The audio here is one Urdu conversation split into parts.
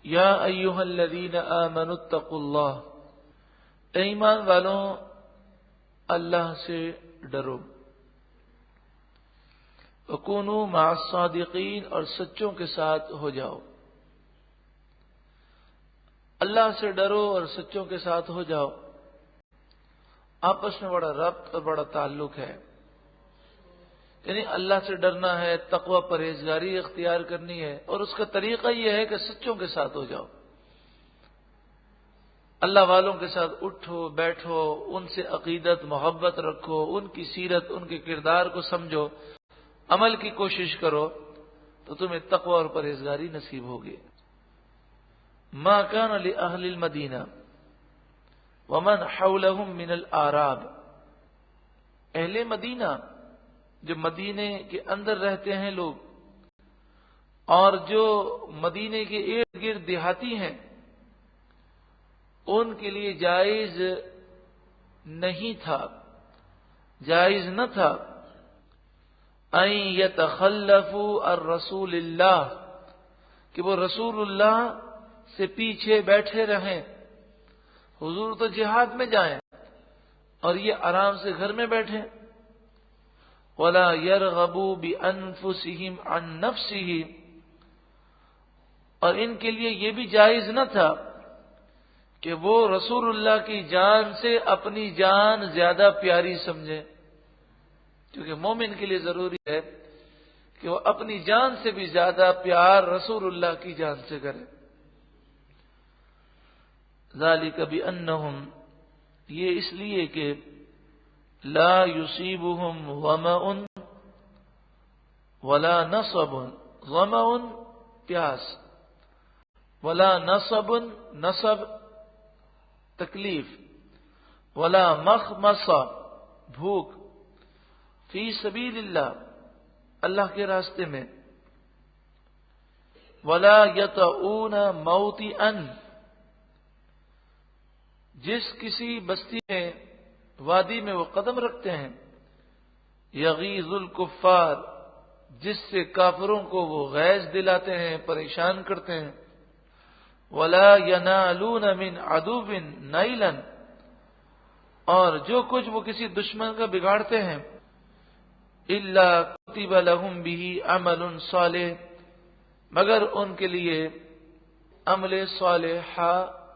یا ایھا الذین آمنوا اتقوا اللہ، اے ایمان والوں اللہ سے ڈرو، وکونوا مع الصادقین، اور سچوں کے ساتھ ہو جاؤ۔ اللہ سے ڈرو اور سچوں کے ساتھ ہو جاؤ، آپس میں بڑا ربط اور بڑا تعلق ہے۔ یعنی اللہ سے ڈرنا ہے، تقوی پرہیزگاری اختیار کرنی ہے، اور اس کا طریقہ یہ ہے کہ سچوں کے ساتھ ہو جاؤ۔ اللہ والوں کے ساتھ اٹھو بیٹھو، ان سے عقیدت محبت رکھو، ان کی سیرت ان کے کردار کو سمجھو، عمل کی کوشش کرو، تو تمہیں تقوی اور پرہیزگاری نصیب ہوگی۔ ما کان لأہل المدینہ ومن حولہم من الاعراب، اہل مدینہ جو مدینے کے اندر رہتے ہیں لوگ، اور جو مدینے کے ارد گرد دیہاتی ہیں، ان کے لیے جائز نہیں تھا، جائز نہ تھا ان یتخلفوا عن رسول اللہ، کہ وہ رسول اللہ سے پیچھے بیٹھے رہیں۔ حضور تو جہاد میں جائیں اور یہ آرام سے گھر میں بیٹھیں۔ وَلَا يَرْغَبُوا بِأَنفُسِهِمْ عَن نَفْسِهِ، اور ان کے لیے یہ بھی جائز نہ تھا کہ وہ رسول اللہ کی جان سے اپنی جان زیادہ پیاری سمجھیں، کیونکہ مومن کے لیے ضروری ہے کہ وہ اپنی جان سے بھی زیادہ پیار رسول اللہ کی جان سے کرے۔ ذَلِكَ بِأَنَّهُمْ، یہ اس لیے کہ لا يصيبهم ظمأ ولا نصب، ظمأ پیاس، ولا نصب نصب تکلیف، ولا مخمصہ بھوک، فی سبیل اللہ اللہ کے راستے میں، ولا یطؤون موطئا، جس کسی بستی میں وادی میں وہ قدم رکھتے ہیں، یغیظ الکفار، جس سے کافروں کو وہ غیظ دلاتے ہیں، پریشان کرتے ہیں، ولا ینالون من عدو نیلا، اور جو کچھ وہ کسی دشمن کا بگاڑتے ہیں، الا کتب لهم به عمل صالح، مگر ان کے لیے عمل صالحہ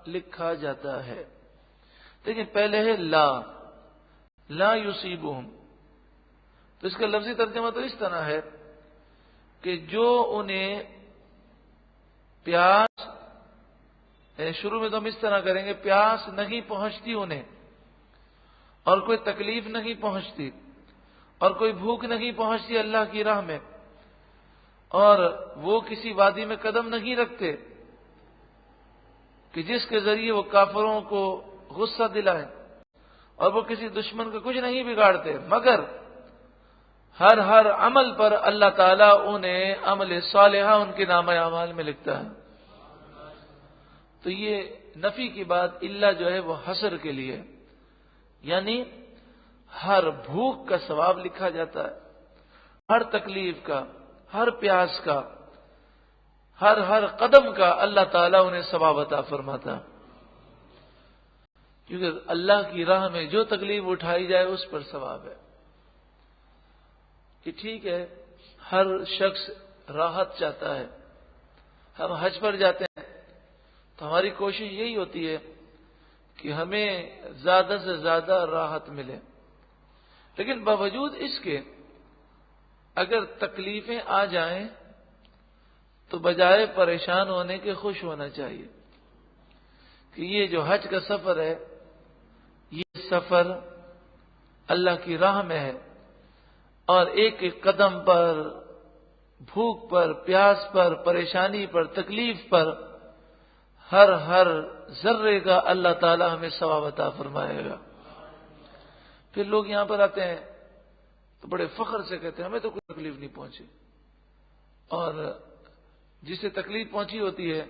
لکھا جاتا ہے۔ لیکن پہلے ہے لا یصیبہم، تو اس کا لفظی ترجمہ تو اس طرح ہے کہ جو انہیں پیاس، شروع میں تو ہم اس طرح کریں گے، پیاس نہیں پہنچتی انہیں، اور کوئی تکلیف نہیں پہنچتی، اور کوئی بھوک نہیں پہنچتی اللہ کی راہ میں، اور وہ کسی وادی میں قدم نہیں رکھتے کہ جس کے ذریعے وہ کافروں کو غصہ دلائیں، اور وہ کسی دشمن کا کچھ نہیں بگاڑتے، مگر ہر عمل پر اللہ تعالیٰ انہیں عمل صالحہ ان کے نامہ اعمال میں لکھتا ہے۔ تو یہ نفی کی بات الا جو ہے وہ حصر کے لیے، یعنی ہر بھوک کا ثواب لکھا جاتا ہے، ہر تکلیف کا، ہر پیاس کا، ہر قدم کا اللہ تعالیٰ انہیں ثواب عطا فرماتا ہے، کیونکہ اللہ کی راہ میں جو تکلیف اٹھائی جائے اس پر ثواب ہے۔ کہ ٹھیک ہے ہر شخص راحت چاہتا ہے، ہم حج پر جاتے ہیں تو ہماری کوشش یہی ہوتی ہے کہ ہمیں زیادہ سے زیادہ راحت ملے، لیکن باوجود اس کے اگر تکلیفیں آ جائیں تو بجائے پریشان ہونے کے خوش ہونا چاہیے کہ یہ جو حج کا سفر ہے، یہ سفر اللہ کی راہ میں ہے، اور ایک ایک قدم پر، بھوک پر، پیاس پر، پریشانی پر، تکلیف پر، ہر ذرے کا اللہ تعالی ہمیں ثواب عطا فرمائے گا۔ پھر لوگ یہاں پر آتے ہیں تو بڑے فخر سے کہتے ہیں ہمیں تو کوئی تکلیف نہیں پہنچی، اور جسے تکلیف پہنچی ہوتی ہے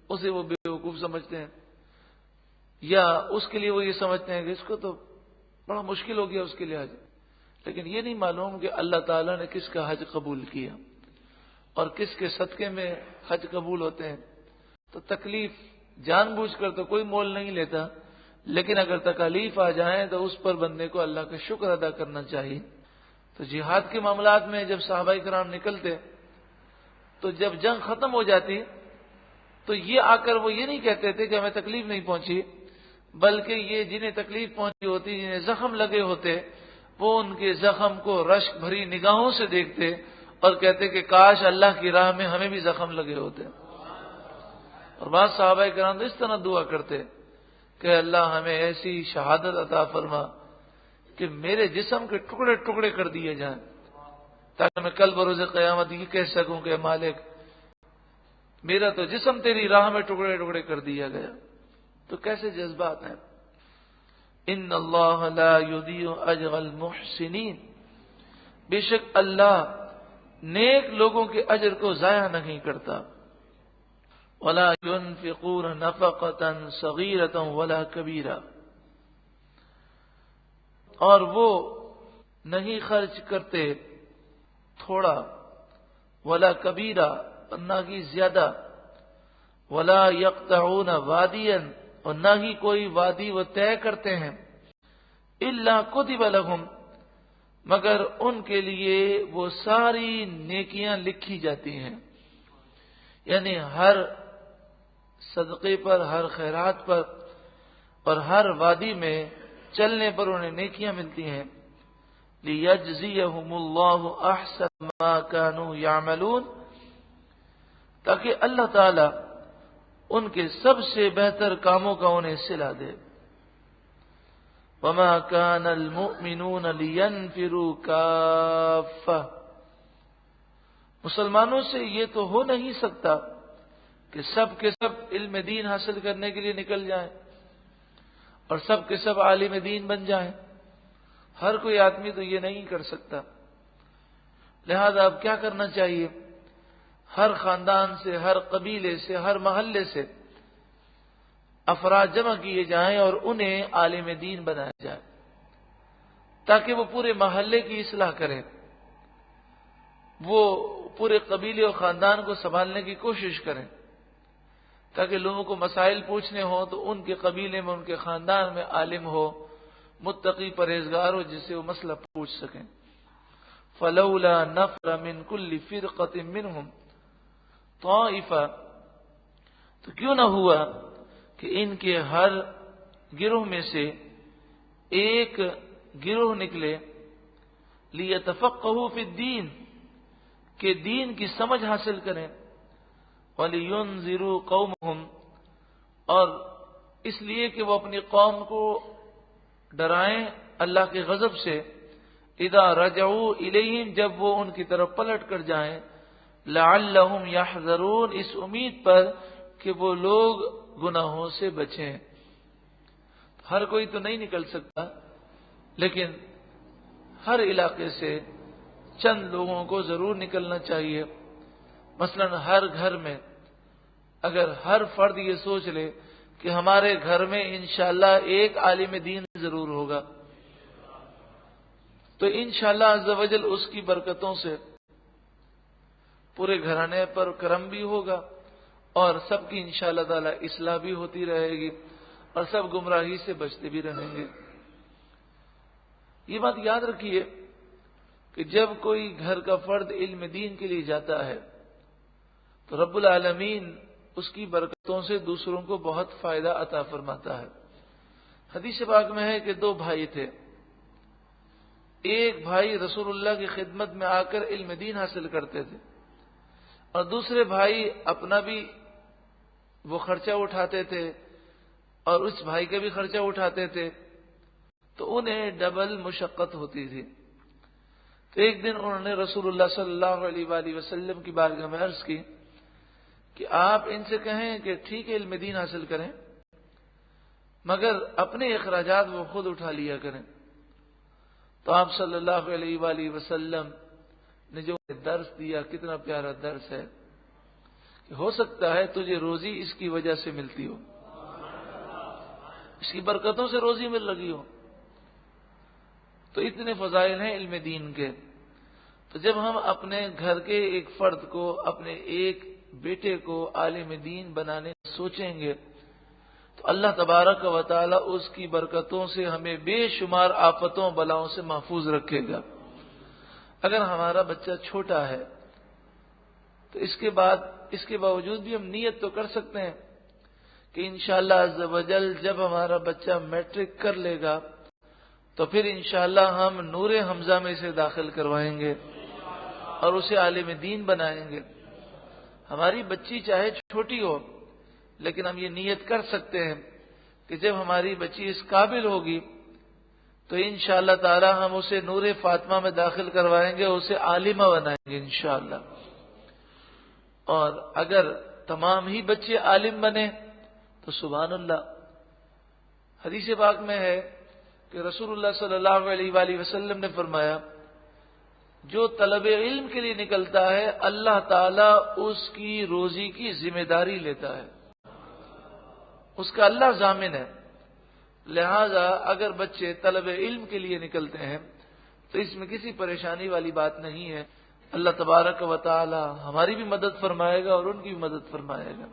اسے وہ بیوقوف سمجھتے ہیں، یا اس کے لیے وہ یہ سمجھتے ہیں کہ اس کو تو بڑا مشکل ہو گیا اس کے لیے حج، لیکن یہ نہیں معلوم کہ اللہ تعالیٰ نے کس کا حج قبول کیا اور کس کے صدقے میں حج قبول ہوتے ہیں۔ تو تکلیف جان بوجھ کر تو کوئی مول نہیں لیتا، لیکن اگر تکالیف آ جائیں تو اس پر بندے کو اللہ کا شکر ادا کرنا چاہیے۔ تو جہاد کے معاملات میں جب صحابہ کرام نکلتے تو جب جنگ ختم ہو جاتی تو یہ آ کر وہ یہ نہیں کہتے تھے کہ ہمیں تکلیف نہیں پہنچی، بلکہ یہ جنہیں تکلیف پہنچی ہوتی، جنہیں زخم لگے ہوتے، وہ ان کے زخم کو رشک بھری نگاہوں سے دیکھتے اور کہتے کہ کاش اللہ کی راہ میں ہمیں بھی زخم لگے ہوتے۔ اور بعض صحابہ کرام تو اس طرح دعا کرتے کہ اللہ ہمیں ایسی شہادت عطا فرما کہ میرے جسم کے ٹکڑے ٹکڑے کر دیے جائیں، تاکہ میں کل بروز قیامت یہ کہہ سکوں کہ مالک میرا تو جسم تیری راہ میں ٹکڑے ٹکڑے کر دیا گیا۔ تو کیسے جذبات ہیں۔ ان اللہ لا یضیع اجر المحسنین، بے شک اللہ نیک لوگوں کے اجر کو ضائع نہیں کرتا۔ ولا ينفقون نفقة صغيرة ولا كبيرة، اور وہ نہیں خرچ کرتے تھوڑا، ولا کبیرہ نہ ہی زیادہ، ولا یقطعون وادیا اور نہ ہی کوئی وادی وہ طے کرتے ہیں، الا کتب لهم مگر ان کے لیے وہ ساری نیکیاں لکھی جاتی ہیں، یعنی ہر صدقے پر، ہر خیرات پر اور ہر وادی میں چلنے پر انہیں نیکیاں ملتی ہیں۔ لِيَجْزِيَهُمُ اللَّهُ أَحْسَنَ مَا كَانُوا يَعْمَلُونَ، تاکہ اللہ تعالی ان کے سب سے بہتر کاموں کا انہیں صلہ دے۔ وَمَا كَانَ الْمُؤْمِنُونَ لِيَنْفِرُوا كَافَّةً، مسلمانوں سے یہ تو ہو نہیں سکتا کہ سب کے سب علم دین حاصل کرنے کے لیے نکل جائیں اور سب کے سب عالم دین بن جائیں۔ ہر کوئی آدمی تو یہ نہیں کر سکتا، لہذا اب کیا کرنا چاہیے؟ ہر خاندان سے، ہر قبیلے سے، ہر محلے سے افراد جمع کیے جائیں اور انہیں عالم دین بنایا جائے، تاکہ وہ پورے محلے کی اصلاح کریں، وہ پورے قبیلے اور خاندان کو سنبھالنے کی کوشش کریں، تاکہ لوگوں کو مسائل پوچھنے ہوں تو ان کے قبیلے میں، ان کے خاندان میں عالم ہو، متقی پرہیزگار ہو، جس سے وہ مسئلہ پوچھ سکیں۔ فلولا نفر من كل فرقة منهم طائفة، تو کیوں نہ ہوا کہ ان کے ہر گروہ میں سے ایک گروہ نکلے، لیتفقهوا فی الدین، کہ دین کی سمجھ حاصل کریں، وَلِيُنذِرُوا قَوْمَهُمْ، اور اس لیے کہ وہ اپنی قوم کو ڈرائیں اللہ کے غضب سے، اذا رجعوا الیہم، جب وہ ان کی طرف پلٹ کر جائیں، لعلہم یحذرون، اس امید پر کہ وہ لوگ گناہوں سے بچیں۔ ہر کوئی تو نہیں نکل سکتا، لیکن ہر علاقے سے چند لوگوں کو ضرور نکلنا چاہیے۔ مثلا ہر گھر میں اگر ہر فرد یہ سوچ لے کہ ہمارے گھر میں انشاءاللہ ایک عالم دین ضرور ہوگا، تو انشاءاللہ عز و جل اس کی برکتوں سے پورے گھرانے پر کرم بھی ہوگا اور سب کی انشاءاللہ تعالی اصلاح بھی ہوتی رہے گی اور سب گمراہی سے بچتے بھی رہیں گے۔ یہ بات یاد رکھیے کہ جب کوئی گھر کا فرد علم دین کے لیے جاتا ہے تو رب العالمین اس کی برکتوں سے دوسروں کو بہت فائدہ عطا فرماتا ہے۔ حدیث پاک میں ہے کہ دو بھائی تھے، ایک بھائی رسول اللہ کی خدمت میں آ کر علم دین حاصل کرتے تھے اور دوسرے بھائی اپنا بھی وہ خرچہ اٹھاتے تھے اور اس بھائی کا بھی خرچہ اٹھاتے تھے، تو انہیں ڈبل مشقت ہوتی تھی۔ تو ایک دن انہوں نے رسول اللہ صلی اللہ علیہ وآلہ وسلم کی بارگاہ میں عرض کی کہ آپ ان سے کہیں کہ ٹھیک ہے علم دین حاصل کریں، مگر اپنے اخراجات وہ خود اٹھا لیا کریں۔ تو آپ صلی اللہ علیہ وآلہ وسلم نے جو درس دیا، کتنا پیارا درس ہے کہ ہو سکتا ہے تجھے روزی اس کی وجہ سے ملتی ہو، اس کی برکتوں سے روزی مل رہی ہو۔ تو اتنے فضائل ہیں علم دین کے۔ تو جب ہم اپنے گھر کے ایک فرد کو، اپنے ایک بیٹے کو عالم دین بنانے سوچیں گے تو اللہ تبارک و تعالی اس کی برکتوں سے ہمیں بے شمار آفتوں بلاؤں سے محفوظ رکھے گا۔ اگر ہمارا بچہ چھوٹا ہے تو اس کے باوجود بھی ہم نیت تو کر سکتے ہیں کہ انشاءاللہ عز و جل جب ہمارا بچہ میٹرک کر لے گا تو پھر انشاءاللہ ہم نور حمزہ میں اسے داخل کروائیں گے اور اسے عالم دین بنائیں گے۔ ہماری بچی چاہے چھوٹی ہو لیکن ہم یہ نیت کر سکتے ہیں کہ جب ہماری بچی اس قابل ہوگی تو انشاءاللہ تعالی ہم اسے نور فاطمہ میں داخل کروائیں گے، اسے عالمہ بنائیں گے انشاءاللہ۔ اور اگر تمام ہی بچے عالم بنے تو سبحان اللہ، حدیث پاک میں ہے کہ رسول اللہ صلی اللہ علیہ وآلہ وسلم نے فرمایا جو طلب علم کے لیے نکلتا ہے اللہ تعالیٰ اس کی روزی کی ذمہ داری لیتا ہے، اس کا اللہ ضامن ہے۔ لہذا اگر بچے طلب علم کے لیے نکلتے ہیں تو اس میں کسی پریشانی والی بات نہیں ہے، اللہ تبارک و تعالی ہماری بھی مدد فرمائے گا اور ان کی بھی مدد فرمائے گا۔